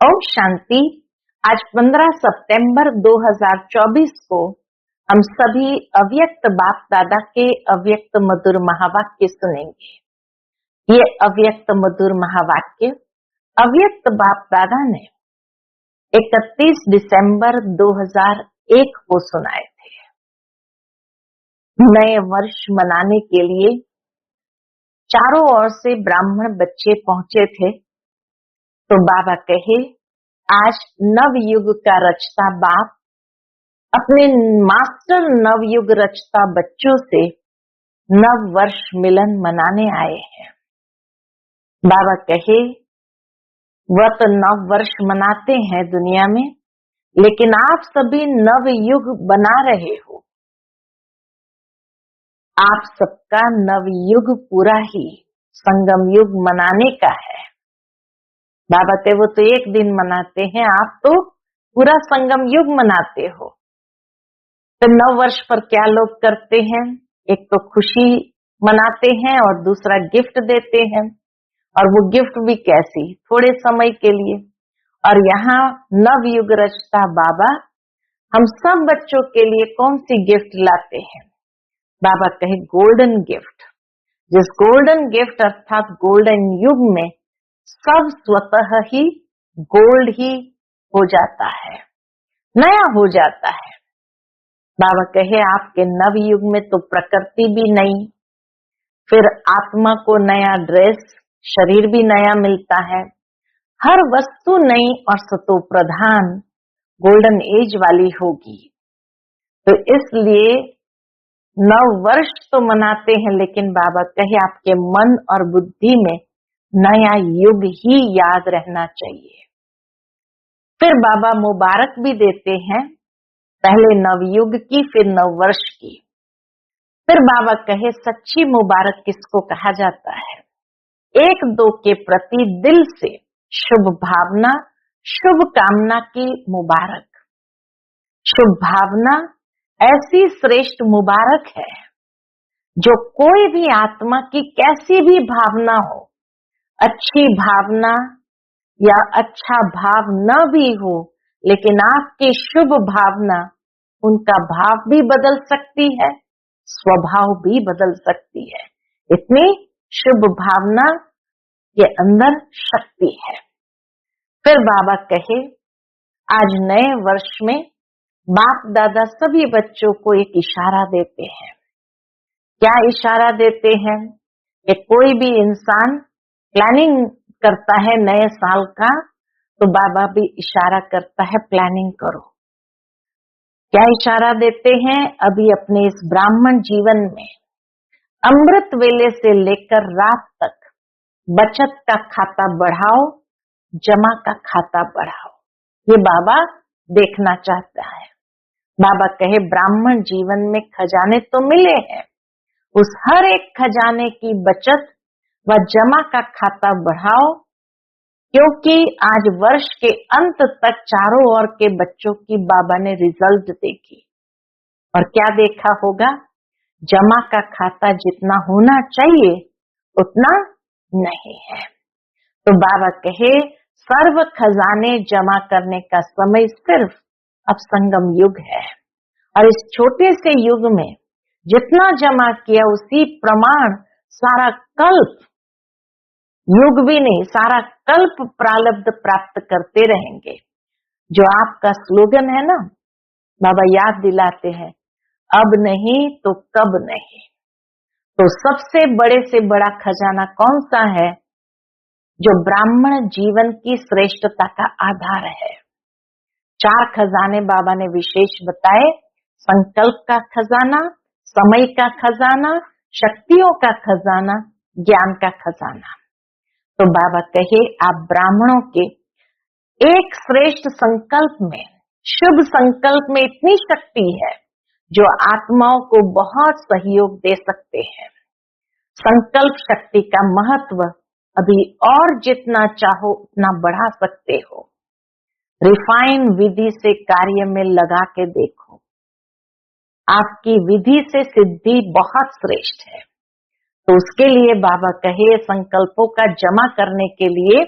ओम शांति। आज 15 सितंबर 2024 को हम सभी अव्यक्त बाप दादा के अव्यक्त मधुर महावाक्य सुनेंगे। ये अव्यक्त मधुर महावाक्य अव्यक्त बाप दादा ने 31 दिसंबर 2001 को सुनाए थे। नए वर्ष मनाने के लिए चारों ओर से ब्राह्मण बच्चे पहुंचे थे, तो बाबा कहे आज नवयुग का रचता बाप अपने मास्टर नवयुग रचता बच्चों से नव वर्ष मिलन मनाने आए हैं। बाबा कहे वह तो नव वर्ष मनाते हैं दुनिया में, लेकिन आप सभी नवयुग बना रहे हो। आप सबका नवयुग पूरा ही संगम युग मनाने का है। बाबा ते वो तो एक दिन मनाते हैं, आप तो पूरा संगम युग मनाते हो। तो नव वर्ष पर क्या लोग करते हैं? एक तो खुशी मनाते हैं और दूसरा गिफ्ट देते हैं, और वो गिफ्ट भी कैसी, थोड़े समय के लिए। और यहाँ नव युग रचता बाबा हम सब बच्चों के लिए कौन सी गिफ्ट लाते हैं? बाबा कहे गोल्डन गिफ्ट। जिस गोल्डन गिफ्ट अर्थात गोल्डन युग में सब स्वतः ही गोल्ड ही हो जाता है, नया हो जाता है। बाबा कहे आपके नव युग में तो प्रकृति भी नई, फिर आत्मा को नया ड्रेस, शरीर भी नया मिलता है, हर वस्तु नई और सतो प्रधान गोल्डन एज वाली होगी। तो इसलिए नव वर्ष तो मनाते हैं, लेकिन बाबा कहे आपके मन और बुद्धि में नया युग ही याद रहना चाहिए। फिर बाबा मुबारक भी देते हैं, पहले नवयुग की फिर नव वर्ष की। फिर बाबा कहे सच्ची मुबारक किसको कहा जाता है? एक दो के प्रति दिल से शुभ भावना, शुभ कामना की मुबारक। शुभ भावना ऐसी श्रेष्ठ मुबारक है जो कोई भी आत्मा की कैसी भी भावना हो, अच्छी भावना या अच्छा भाव न भी हो, लेकिन आपकी शुभ भावना उनका भाव भी बदल सकती है, स्वभाव भी बदल सकती है। इतनी शुभ भावना के अंदर शक्ति है। फिर बाबा कहे आज नए वर्ष में बाप दादा सभी बच्चों को एक इशारा देते हैं। क्या इशारा देते हैं? कि कोई भी इंसान प्लानिंग करता है नए साल का, तो बाबा भी इशारा करता है प्लानिंग करो। क्या इशारा देते हैं? अभी अपने इस ब्राह्मण जीवन में अमृत वेले से लेकर रात तक बचत का खाता बढ़ाओ, जमा का खाता बढ़ाओ। ये बाबा देखना चाहता है। बाबा कहे ब्राह्मण जीवन में खजाने तो मिले हैं, उस हर एक खजाने की बचत व जमा का खाता बढ़ाओ, क्योंकि आज वर्ष के अंत तक चारों ओर के बच्चों की बाबा ने रिजल्ट देखी। और क्या देखा होगा? जमा का खाता जितना होना चाहिए उतना नहीं है। तो बाबा कहे सर्व खजाने जमा करने का समय सिर्फ अब संगम युग है, और इस छोटे से युग में जितना जमा किया उसी प्रमाण सारा कल्प, युग भी नहीं सारा कल्प प्रारब्ध प्राप्त करते रहेंगे। जो आपका स्लोगन है ना, बाबा याद दिलाते हैं, अब नहीं तो कब नहीं। तो सबसे बड़े से बड़ा खजाना कौन सा है? जो ब्राह्मण जीवन की श्रेष्ठता का आधार है। 4 खजाने बाबा ने विशेष बताए, संकल्प का खजाना, समय का खजाना, शक्तियों का खजाना, ज्ञान का खजाना। तो बाबा कहे आप ब्राह्मणों के एक श्रेष्ठ संकल्प में, शुभ संकल्प में इतनी शक्ति है जो आत्माओं को बहुत सहयोग दे सकते हैं। संकल्प शक्ति का महत्व अभी और जितना चाहो उतना बढ़ा सकते हो। रिफाइन विधि से कार्य में लगा के देखो, आपकी विधि से सिद्धि बहुत श्रेष्ठ है। तो उसके लिए बाबा कहे संकल्पों का जमा करने के लिए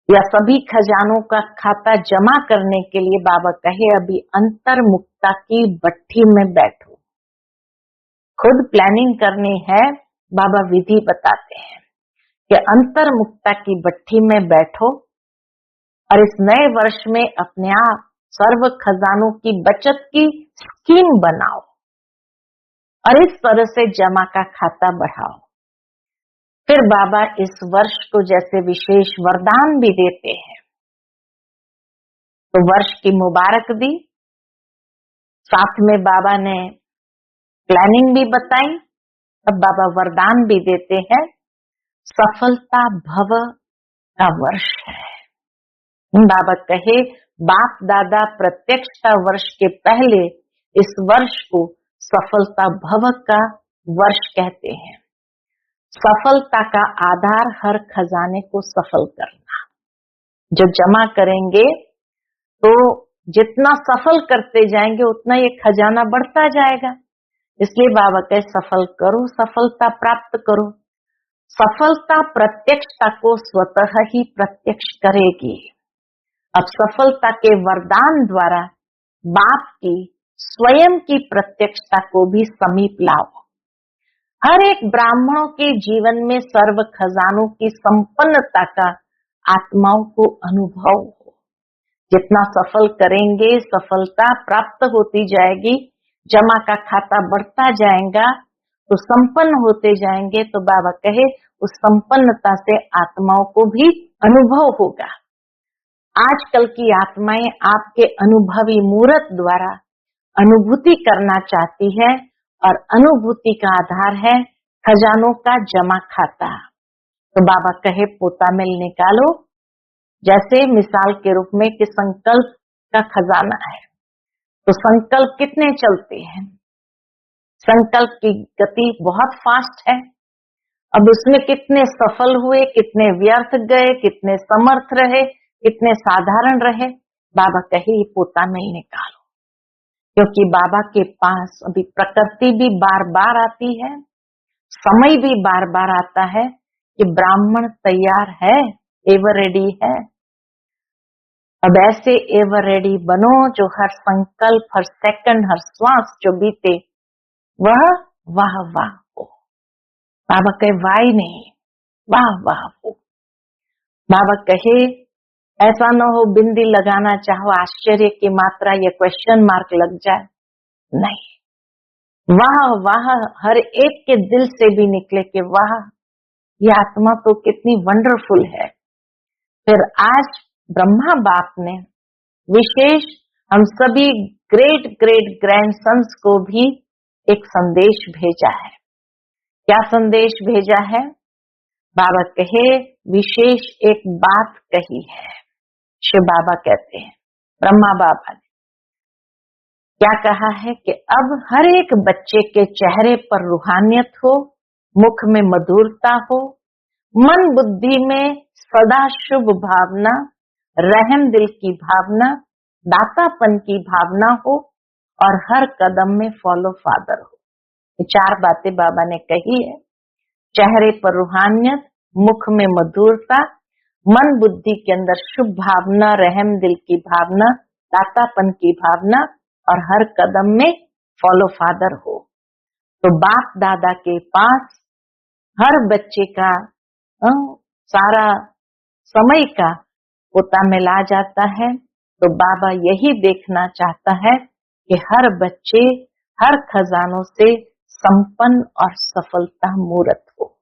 या सभी खजानों का खाता जमा करने के लिए बाबा कहे अभी अंतर्मुक्ता की भट्ठी में बैठो। खुद प्लानिंग करनी है, बाबा विधि बताते हैं कि अंतर्मुक्ता की भट्ठी में बैठो और इस नए वर्ष में अपने आप सर्व खजानों की बचत की स्कीम बनाओ और इस तरह से जमा का खाता बढ़ाओ। फिर बाबा इस वर्ष को जैसे विशेष वरदान भी देते हैं, तो वर्ष की मुबारक दी, साथ में बाबा ने प्लानिंग भी बताई, अब बाबा वरदान भी देते हैं। सफलता भव का वर्ष है। बाबा कहे बाप दादा प्रत्यक्षता वर्ष के पहले इस वर्ष को सफलता भव का वर्ष कहते हैं। सफलता का आधार हर खजाने को सफल करना। जो जमा करेंगे तो जितना सफल करते जाएंगे उतना ये खजाना बढ़ता जाएगा। इसलिए बाबा कहे सफल करो, सफलता प्राप्त करो। सफलता प्रत्यक्षता को स्वतः ही प्रत्यक्ष करेगी। अब सफलता के वरदान द्वारा बाप की स्वयं की प्रत्यक्षता को भी समीप लाओ। हर एक ब्राह्मणों के जीवन में सर्व खजानों की संपन्नता का आत्माओं को अनुभव हो। जितना सफल करेंगे सफलता प्राप्त होती जाएगी, जमा का खाता बढ़ता जाएगा, तो संपन्न होते जाएंगे। तो बाबा कहे उस संपन्नता से आत्माओं को भी अनुभव होगा। आजकल की आत्माएं आपके अनुभवी मूर्त द्वारा अनुभूति करना चाहती है और अनुभूति का आधार है खजानों का जमा खाता। तो बाबा कहे पोता मिल निकालो, जैसे मिसाल के रूप में कि संकल्प का खजाना है, तो संकल्प कितने चलते हैं, संकल्प की गति बहुत फास्ट है। अब उसमें कितने सफल हुए, कितने व्यर्थ गए, कितने समर्थ रहे, कितने साधारण रहे, बाबा कहे ये पोता मिल निकालो। क्योंकि बाबा के पास अभी प्रकृति भी बार बार आती है, समय भी बार बार आता है कि ब्राह्मण तैयार है, एवर रेडी है। अब ऐसे एवर रेडी बनो जो हर संकल्प, हर सेकंड, हर श्वास जो बीते वह वाह वाह हो। बाबा कहे वाह नहीं, वाह वाह हो। बाबा कहे ऐसा न हो बिंदी लगाना चाहो, आश्चर्य की मात्रा या क्वेश्चन मार्क लग जाए, नहीं, वाह वाह हर एक के दिल से भी निकले कि वाह ये आत्मा तो कितनी वंडरफुल है। फिर आज ब्रह्मा बाप ने विशेष हम सभी ग्रेट ग्रेट ग्रैंडसन्स को भी एक संदेश भेजा है। क्या संदेश भेजा है? बाबा कहे विशेष एक बात कही है। शिव बाबा कहते हैं, ब्रह्मा बाबा ने क्या कहा है कि अब हर एक बच्चे के चेहरे पर रूहानियत हो, मुख में मधुरता हो, मन बुद्धि में सदा शुभ भावना, रहम दिल की भावना, दातापन की भावना हो और हर कदम में फॉलो फादर हो। ये चार बातें बाबा ने कही है। चेहरे पर रूहानियत, मुख में मधुरता, मन बुद्धि के अंदर शुभ भावना, रहम दिल की भावना, दातापन की भावना और हर कदम में फॉलो फादर हो। तो बाप दादा के पास हर बच्चे का सारा समय का पोता मिला जाता है। तो बाबा यही देखना चाहता है कि हर बच्चे हर खजानों से संपन्न और सफलता मूर्त हो।